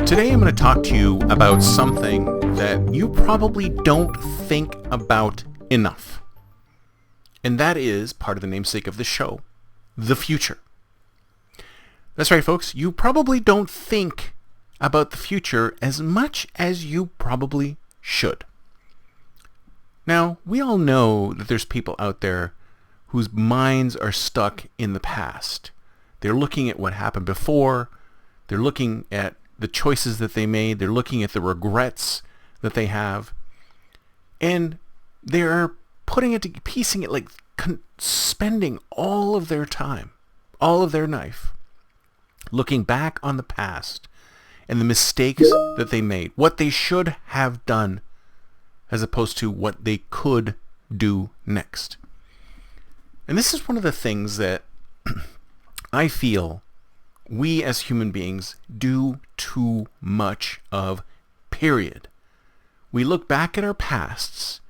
Today I'm going to talk to you about something that you probably don't think about enough. And that is part of the namesake of the show, the future. That's right, folks. You probably don't think about the future as much as you probably should. Now, we all know that there's people out there whose minds are stuck in the past. They're looking at what happened before. They're looking at the choices that they made. They're looking at the regrets that they have. And they're piecing it, like spending all of their time, all of their life, looking back on the past and the mistakes that they made, what they should have done, as opposed to what they could do next. And this is one of the things that I feel we as human beings do too much of, period. We look back at our pasts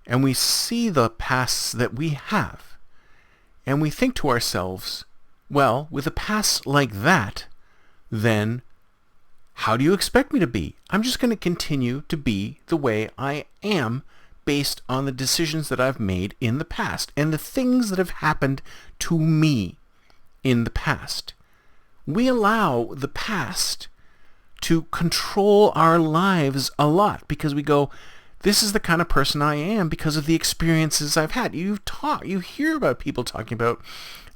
and we see the pasts that we have, and we think to ourselves, well, with a past like that, then how do you expect me to be? I'm just going to continue to be the way I am based on the decisions that I've made in the past and the things that have happened to me in the past. We allow the past to control our lives a lot because we go, this is the kind of person I am because of the experiences I've had. You hear about people talking about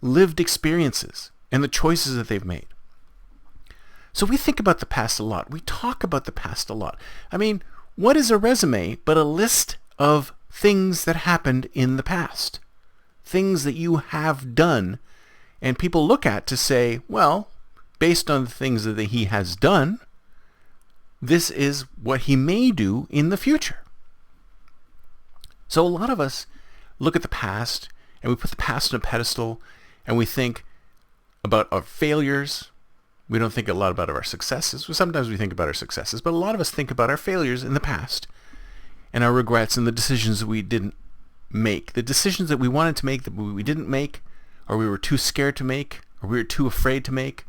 lived experiences and the choices that they've made. So we think about the past a lot. We talk about the past a lot. I mean, what is a resume but a list of things that happened in the past? Things that you have done, and people look at to say, well, based on the things that he has done, this is what he may do in the future. So a lot of us look at the past and we put the past on a pedestal and we think about our failures. We don't think a lot about our successes. Sometimes we think about our successes, but a lot of us think about our failures in the past and our regrets and the decisions that we didn't make, the decisions that we wanted to make that we didn't make, or we were too scared to make, or we were too afraid to make,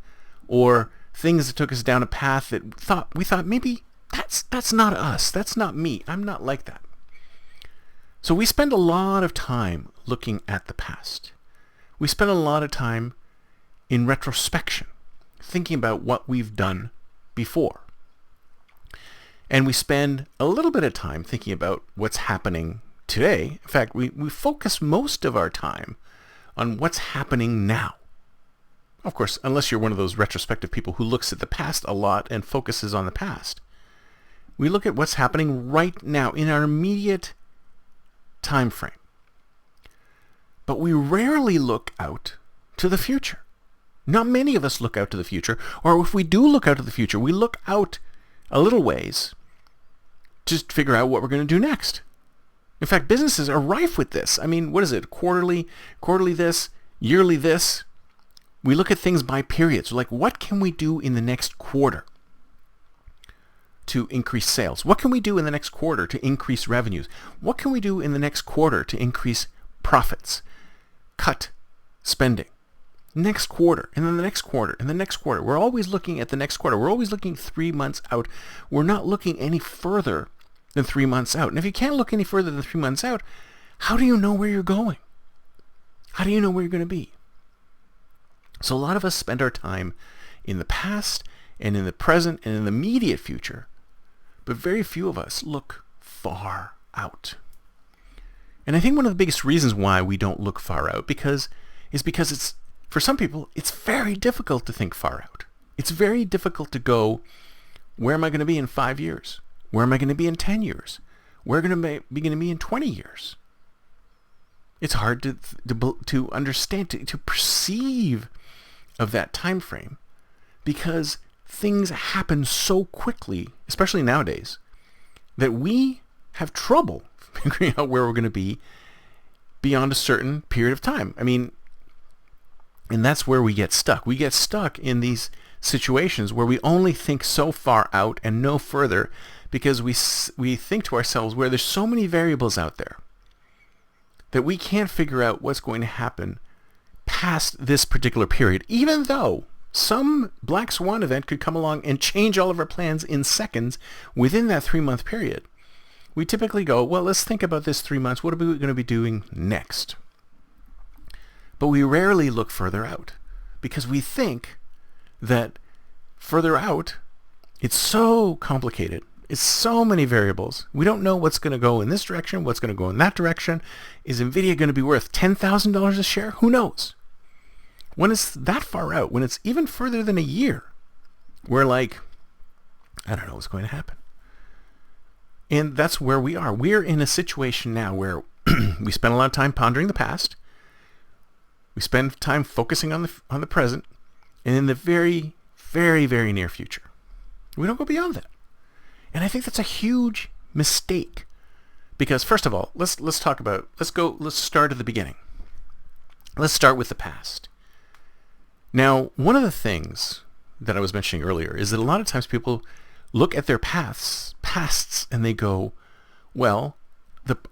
or things that took us down a path that we thought maybe that's not us, that's not me, I'm not like that. So we spend a lot of time looking at the past. We spend a lot of time in retrospection, thinking about what we've done before. And we spend a little bit of time thinking about what's happening today. In fact, we focus most of our time on what's happening now. Of course, unless you're one of those retrospective people who looks at the past a lot and focuses on the past. We look at what's happening right now in our immediate time frame. But we rarely look out to the future. Not many of us look out to the future, or if we do look out to the future, we look out a little ways to figure out what we're going to do next. In fact, businesses are rife with this. I mean, what is it? Quarterly this, yearly this. We look at things by periods. Like, what can we do in the next quarter to increase sales? What can we do in the next quarter to increase revenues? What can we do in the next quarter to increase profits? Cut spending. Next quarter, and then the next quarter, and the next quarter. We're always looking at the next quarter. We're always looking 3 months out. We're not looking any further than 3 months out. And if you can't look any further than 3 months out, how do you know where you're going? How do you know where you're going to be? So a lot of us spend our time in the past and in the present and in the immediate future, but very few of us look far out. And I think one of the biggest reasons why we don't look far out is because it's, for some people, it's very difficult to think far out. It's very difficult to go, where am I going to be in 5 years? Where am I going to be in 10 years? Where am I going to be in 20 years? It's hard to understand, to perceive of that time frame, because things happen so quickly, especially nowadays, that we have trouble figuring out where we're going to be beyond a certain period of time. I mean, and that's where we get stuck. We get stuck in these situations where we only think so far out and no further, because we think to ourselves, where there's so many variables out there that we can't figure out what's going to happen past this particular period, even though Some black swan event could come along and change all of our plans in seconds within that 3-month period. We typically go, well, let's think about this 3 months. What are we going to be doing next? But we rarely look further out because we think that further out, it's so complicated. It's so many variables. We don't know what's going to go in this direction, what's going to go in that direction. Is NVIDIA going to be worth $10,000 a share? Who knows? When it's that far out, when it's even further than a year, we're like, I don't know what's going to happen. And that's where we are. We're in a situation now where we spend a lot of time pondering the past. We spend time focusing on the present, and in the very, very, very near future. We don't go beyond that. And I think that's a huge mistake. Because first of all, let's start at the beginning. Let's start with the past. Now, one of the things that I was mentioning earlier is that a lot of times people look at their pasts, and they go, well,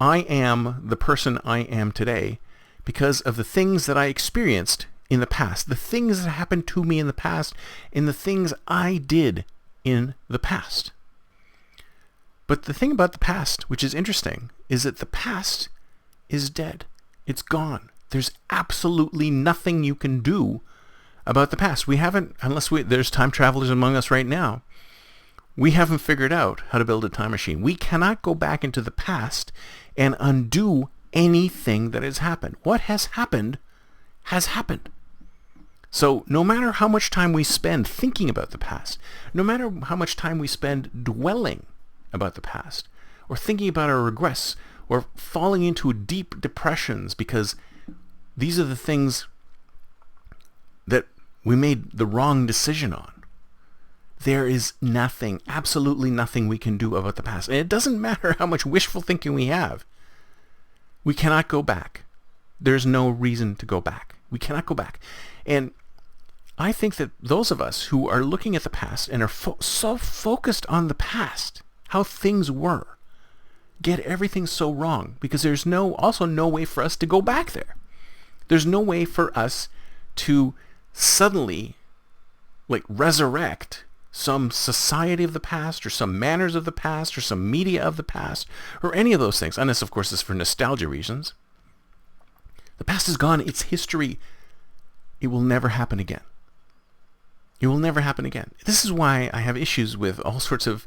I am the person I am today because of the things that I experienced in the past, the things that happened to me in the past, and the things I did in the past. But the thing about the past, which is interesting, is that the past is dead. It's gone. There's absolutely nothing you can do about the past. We haven't, there's time travelers among us right now, we haven't figured out how to build a time machine. We cannot go back into the past and undo anything that has happened. What has happened has happened. So no matter how much time we spend thinking about the past, no matter how much time we spend dwelling about the past, or thinking about our regrets, or falling into deep depressions because these are the things that we made the wrong decision on, there is nothing, absolutely nothing we can do about the past. And it doesn't matter how much wishful thinking we have. We cannot go back. There's no reason to go back. We cannot go back. And I think that those of us who are looking at the past and are so focused on the past, how things were, get everything so wrong because there's also no way for us to go back there. There's no way for us to suddenly resurrect some society of the past or some manners of the past or some media of the past or any of those things, unless of course it's for nostalgia reasons. The past is gone. It's history. It will never happen again. It will never happen again. This is why I have issues with all sorts of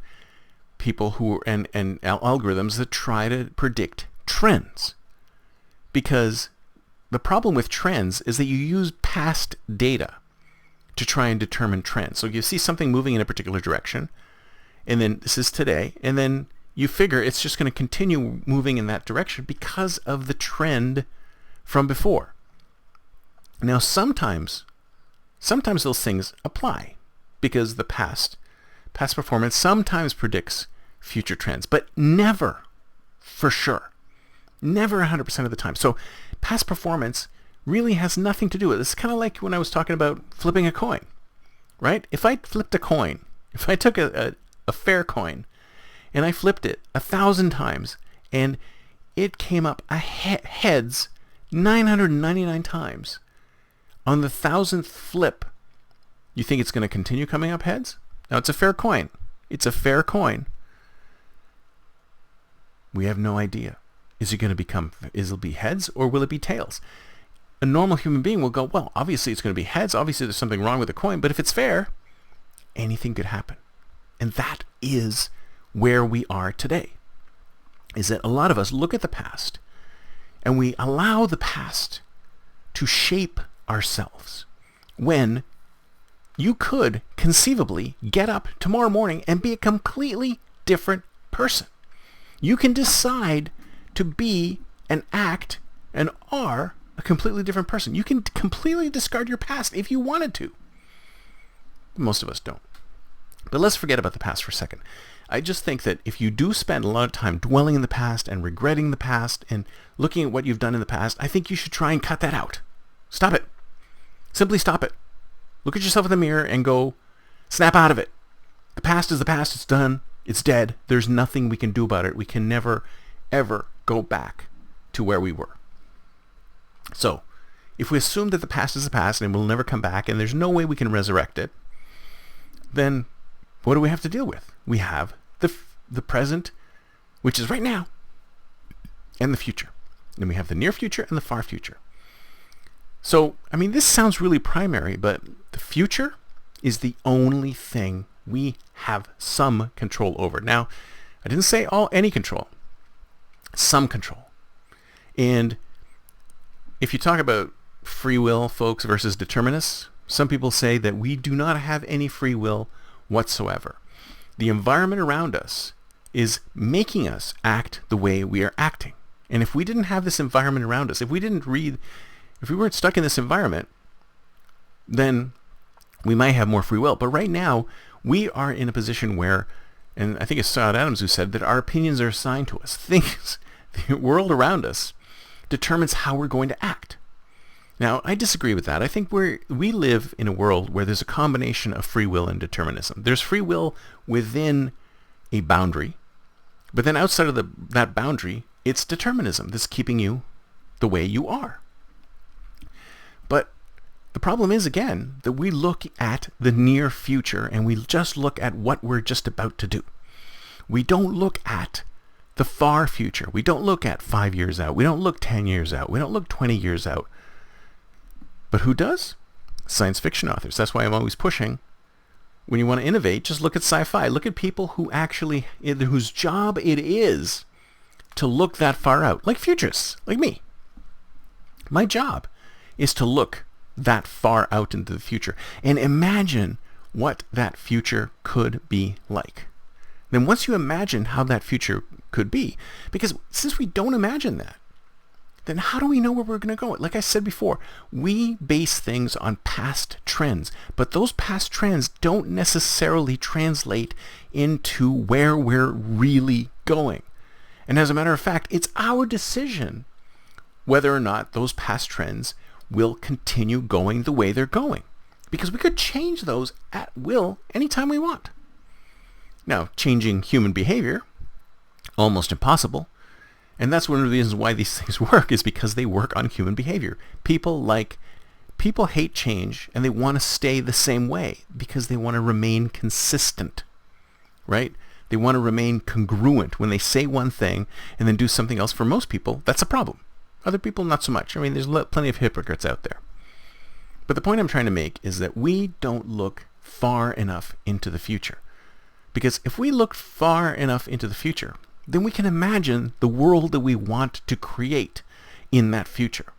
people who and algorithms that try to predict trends. Because the problem with trends is that you use past data to try and determine trends. So you see something moving in a particular direction, and then this is today, and then you figure it's just going to continue moving in that direction because of the trend from before. Now sometimes those things apply because the past performance sometimes predicts future trends, but never for sure. Never 100% of the time. So past performance really has nothing to do with it. It's kind of like when I was talking about flipping a coin, right? If I flipped a coin, if I took a fair coin and I flipped it 1,000 times and it came up heads 999 times, on the 1,000th flip, you think it's going to continue coming up heads? Now it's a fair coin. It's a fair coin. We have no idea. Is it be heads or will it be tails? A normal human being will go, well, obviously it's going to be heads. Obviously there's something wrong with the coin. But if it's fair, anything could happen. And that is where we are today. Is that a lot of us look at the past and we allow the past to shape ourselves when you could conceivably get up tomorrow morning and be a completely different person. You can decide to be and act and are a completely different person. You can completely discard your past if you wanted to. Most of us don't. But let's forget about the past for a second. I just think that if you do spend a lot of time dwelling in the past and regretting the past and looking at what you've done in the past, I think you should try and cut that out. Stop it. Simply stop it. Look at yourself in the mirror and go, snap out of it. The past is the past. It's done. It's dead. There's nothing we can do about it. We can never, ever go back to where we were. So, if we assume that the past is the past and it will never come back and there's no way we can resurrect it, then what do we have to deal with? We have the present, which is right now, and the future. Then we have the near future and the far future. So, I mean, this sounds really primary, but the future is the only thing we have some control over. Now, I didn't say any control, some control. And if you talk about free will, folks, versus determinists, some people say that we do not have any free will whatsoever. The environment around us is making us act the way we are acting. And if we didn't have this environment around us, if we weren't stuck in this environment, then we might have more free will. But right now, we are in a position where, and I think it's Scott Adams who said that our opinions are assigned to us. Things, the world around us determines how we're going to act. Now, I disagree with that. I think we live in a world where there's a combination of free will and determinism. There's free will within a boundary, but then outside of that boundary, it's determinism that's keeping you the way you are. But the problem is, again, that we look at the near future and we just look at what we're just about to do. We don't look at the far future. We don't look at 5 years out. We don't look 10 years out. We don't look 20 years out. But who does? Science fiction authors. That's why I'm always pushing. When you want to innovate, just look at sci-fi. Look at people whose job it is to look that far out. Like futurists, like me. My job is to look that far out into the future and imagine what that future could be like. Then once you imagine how that future could be, because since we don't imagine that, then how do we know where we're going to go? Like I said before, we base things on past trends, but those past trends don't necessarily translate into where we're really going. And as a matter of fact, it's our decision whether or not those past trends will continue going the way they're going, because we could change those at will anytime we want. Now, changing human behavior, almost impossible. And that's one of the reasons why these things work, is because they work on human behavior. People hate change and they want to stay the same way because they want to remain consistent, right? They want to remain congruent. When they say one thing and then do something else, for most people, that's a problem. Other people, not so much. I mean, there's plenty of hypocrites out there. But the point I'm trying to make is that we don't look far enough into the future. Because if we look far enough into the future, then we can imagine the world that we want to create in that future.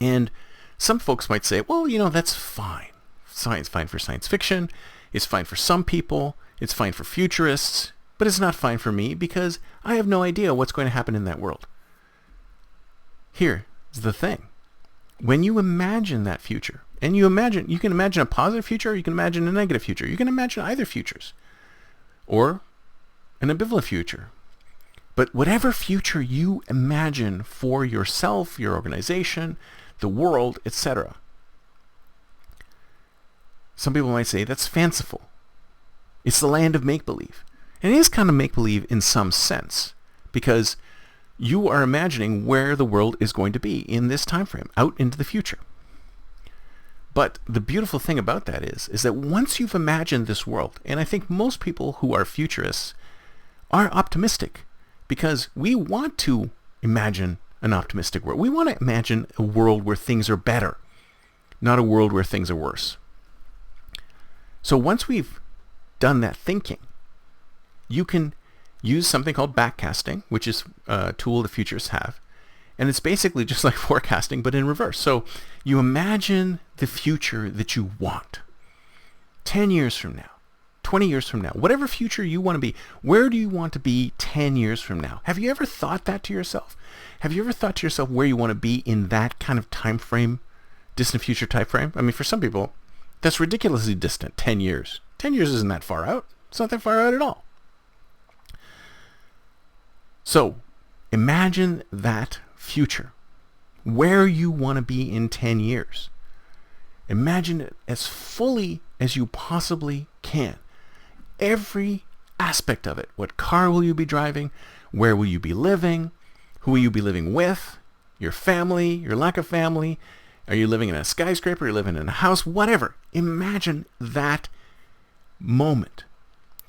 And some folks might say, well, that's fine. Science fine for science fiction. It's fine for some people. It's fine for futurists. But it's not fine for me because I have no idea what's going to happen in that world. Here's the thing. When you imagine that future, and you can imagine a positive future, or you can imagine a negative future. You can imagine either futures, or an ambivalent future. But whatever future you imagine for yourself, your organization, the world, etc., some people might say that's fanciful. It's the land of make-believe. And it is kind of make-believe in some sense, because you are imagining where the world is going to be in this time frame, out into the future. But the beautiful thing about that is that once you've imagined this world, and I think most people who are futurists are optimistic, because we want to imagine an optimistic world. We want to imagine a world where things are better, not a world where things are worse. So once we've done that thinking, you can use something called backcasting, which is a tool the futurists have. And it's basically just like forecasting, but in reverse. So you imagine the future that you want. 10 years from now, 20 years from now, whatever future you want to be, where do you want to be 10 years from now? Have you ever thought that to yourself? Have you ever thought to yourself where you want to be in that kind of time frame, distant future type frame? I mean, for some people, that's ridiculously distant, 10 years. 10 years isn't that far out. It's not that far out at all. So imagine that future, where you want to be in 10 years. Imagine it as fully as you possibly can. Every aspect of it. What car will you be driving? Where will you be living? Who will you be living with? Your family, your lack of family, Are you living in a skyscraper? Are you living in a house? Whatever. Imagine that moment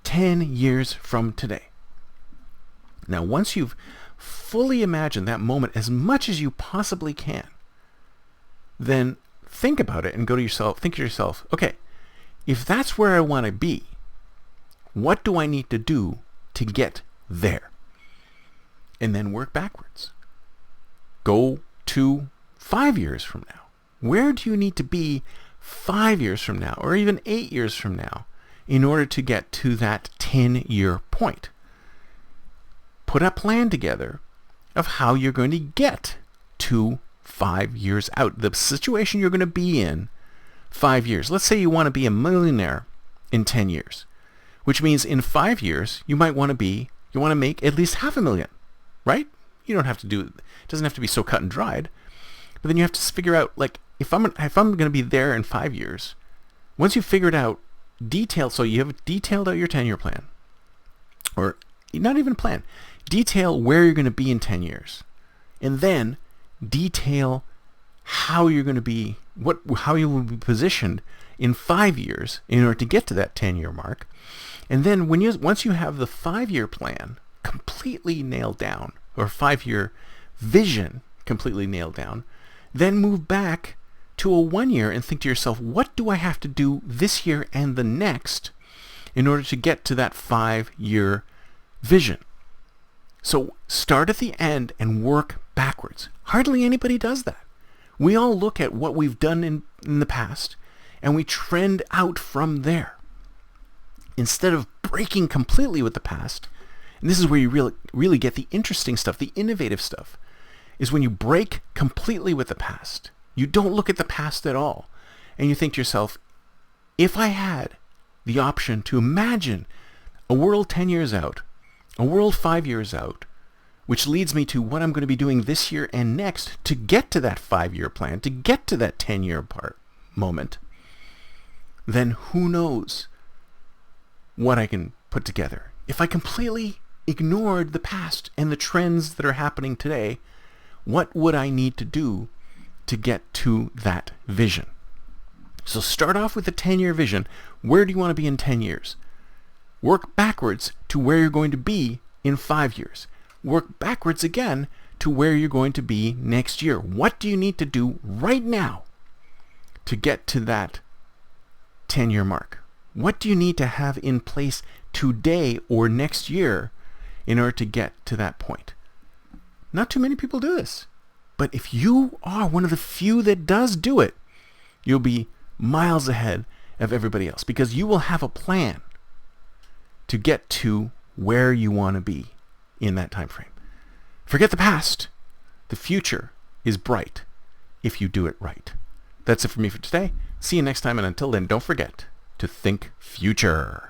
10 years from today. Now, once you've fully imagined that moment as much as you possibly can, then think about it and think to yourself, okay, if that's where I want to be, what do I need to do to get there? And then work backwards. Go to 5 years from now. Where do you need to be 5 years from now, or even 8 years from now, in order to get to that 10-year point? Put a plan together of how you're going to get to 5 years out, the situation you're going to be in 5 years. Let's say you want to be a millionaire in 10 years, which means in 5 years you want to make at least $500,000, right? You don't have to it doesn't have to be so cut and dried, but then you have to figure out, like, if I'm going to be there in 5 years, once you've figured out so you have detailed out your 10-year plan, or not even plan, detail where you're going to be in 10 years, and then detail how you're going to be, how you will be positioned in 5 years in order to get to that 10-year mark. And then once you have the 5-year plan completely nailed down, or 5-year vision completely nailed down, then move back to a 1 year and think to yourself, what do I have to do this year and the next in order to get to that 5-year vision? So start at the end and work backwards. Hardly anybody does that. We all look at what we've done in the past and we trend out from there. Instead of breaking completely with the past, and this is where you really get the interesting stuff, the innovative stuff, is when you break completely with the past. You don't look at the past at all. And you think to yourself, if I had the option to imagine a world 10 years out, a world 5 years out, which leads me to what I'm going to be doing this year and next to get to that 5-year plan, to get to that 10-year moment, then who knows what I can put together. If I completely ignored the past and the trends that are happening today, what would I need to do to get to that vision? So start off with a 10-year vision. Where do you want to be in 10 years? Work backwards to where you're going to be in 5 years. Work backwards again to where you're going to be next year. What do you need to do right now to get to that 10-year mark? What do you need to have in place today or next year in order to get to that point? Not too many people do this. But if you are one of the few that does do it, you'll be miles ahead of everybody else, because you will have a plan to get to where you want to be in that time frame. Forget the past. The future is bright if you do it right. That's it for me for today. See you next time, and until then, don't forget to think future.